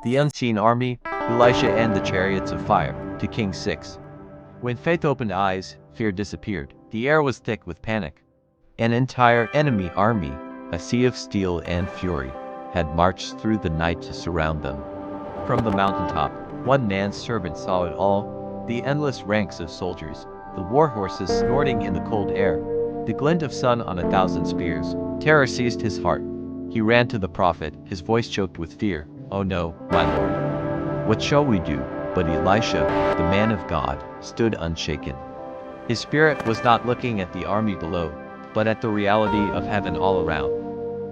The Unseen Army, Elisha and the Chariots of Fire, to King 6. When faith opened eyes, fear disappeared. The air was thick with panic. An entire enemy army, a sea of steel and fury, had marched through the night to surround them. From the mountaintop, one man's servant saw it all: the endless ranks of soldiers, the war horses snorting in the cold air, the glint of sun on 1,000 spears. Terror seized his heart. He ran to the prophet, his voice choked with fear. "Oh no, my lord. What shall we do?" But Elisha, the man of God, stood unshaken. His spirit was not looking at the army below, but at the reality of heaven all around.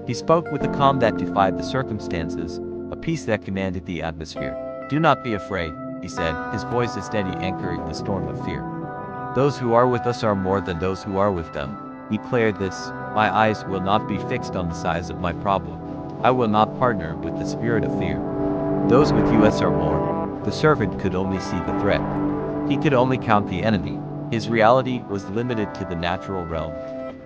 He spoke with a calm that defied the circumstances, a peace that commanded the atmosphere. "Do not be afraid," he said, his voice a steady anchor in the storm of fear. "Those who are with us are more than those who are with them." He declared this: "My eyes will not be fixed on the size of my problem. I will not partner with the spirit of fear. Those with us are more." The servant could only see the threat. He could only count the enemy. His reality was limited to the natural realm.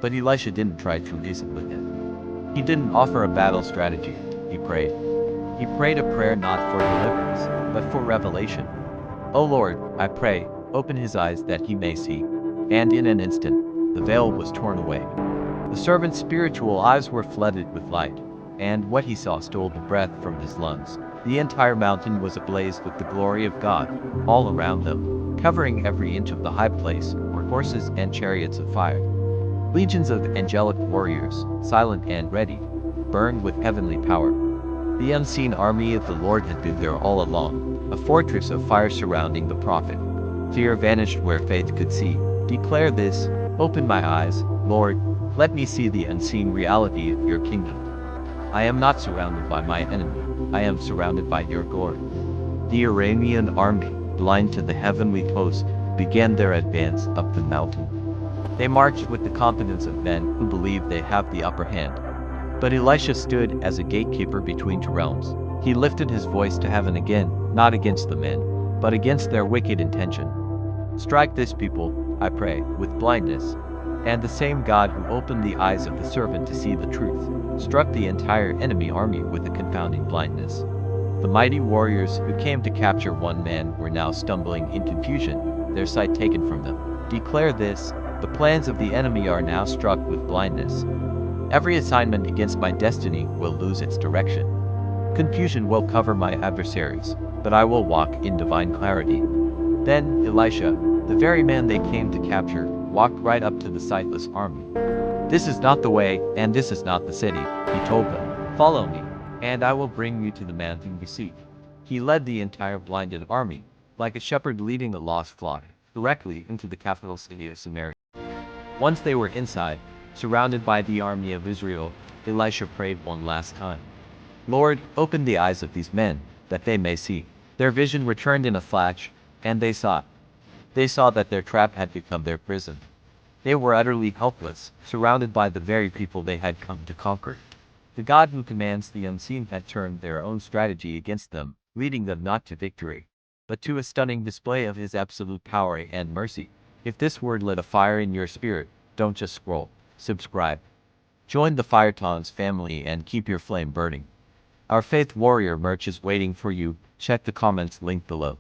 But Elisha didn't try to reason with it. He didn't offer a battle strategy. He prayed. He prayed a prayer not for deliverance, but for revelation. "O Lord, I pray, open his eyes that he may see." And in an instant, the veil was torn away. The servant's spiritual eyes were flooded with light, and what he saw stole the breath from his lungs. The entire mountain was ablaze with the glory of God. All around them, covering every inch of the high place, were horses and chariots of fire. Legions of angelic warriors, silent and ready, burned with heavenly power. The unseen army of the Lord had been there all along, a fortress of fire surrounding the prophet. Fear vanished where faith could see. "Declare this: open my eyes, Lord, let me see the unseen reality of your kingdom. I am not surrounded by my enemy, I am surrounded by your glory." The Aramean army, blind to the heavenly host, began their advance up the mountain. They marched with the confidence of men who believe they have the upper hand. But Elisha stood as a gatekeeper between two realms. He lifted his voice to heaven again, not against the men, but against their wicked intention. "Strike this people, I pray, with blindness." And the same God who opened the eyes of the servant to see the truth, struck the entire enemy army with a confounding blindness. The mighty warriors who came to capture one man were now stumbling in confusion, their sight taken from them. "Declare this: the plans of the enemy are now struck with blindness. Every assignment against my destiny will lose its direction. Confusion will cover my adversaries, but I will walk in divine clarity." Then Elisha, the very man they came to capture, walked right up to the sightless army. "This is not the way, and this is not the city," he told them. "Follow me, and I will bring you to the man whom you seek." He led the entire blinded army, like a shepherd leading a lost flock, directly into the capital city of Samaria. Once they were inside, surrounded by the army of Israel, Elisha prayed one last time. "Lord, open the eyes of these men, that they may see." Their vision returned in a flash, and they saw. They saw that their trap had become their prison. They were utterly helpless, surrounded by the very people they had come to conquer. The God who commands the unseen had turned their own strategy against them, leading them not to victory, but to a stunning display of his absolute power and mercy. If this word lit a fire in your spirit, don't just scroll, subscribe. Join the FireTongues family and keep your flame burning. Our Faith Warrior merch is waiting for you. Check the comments link below.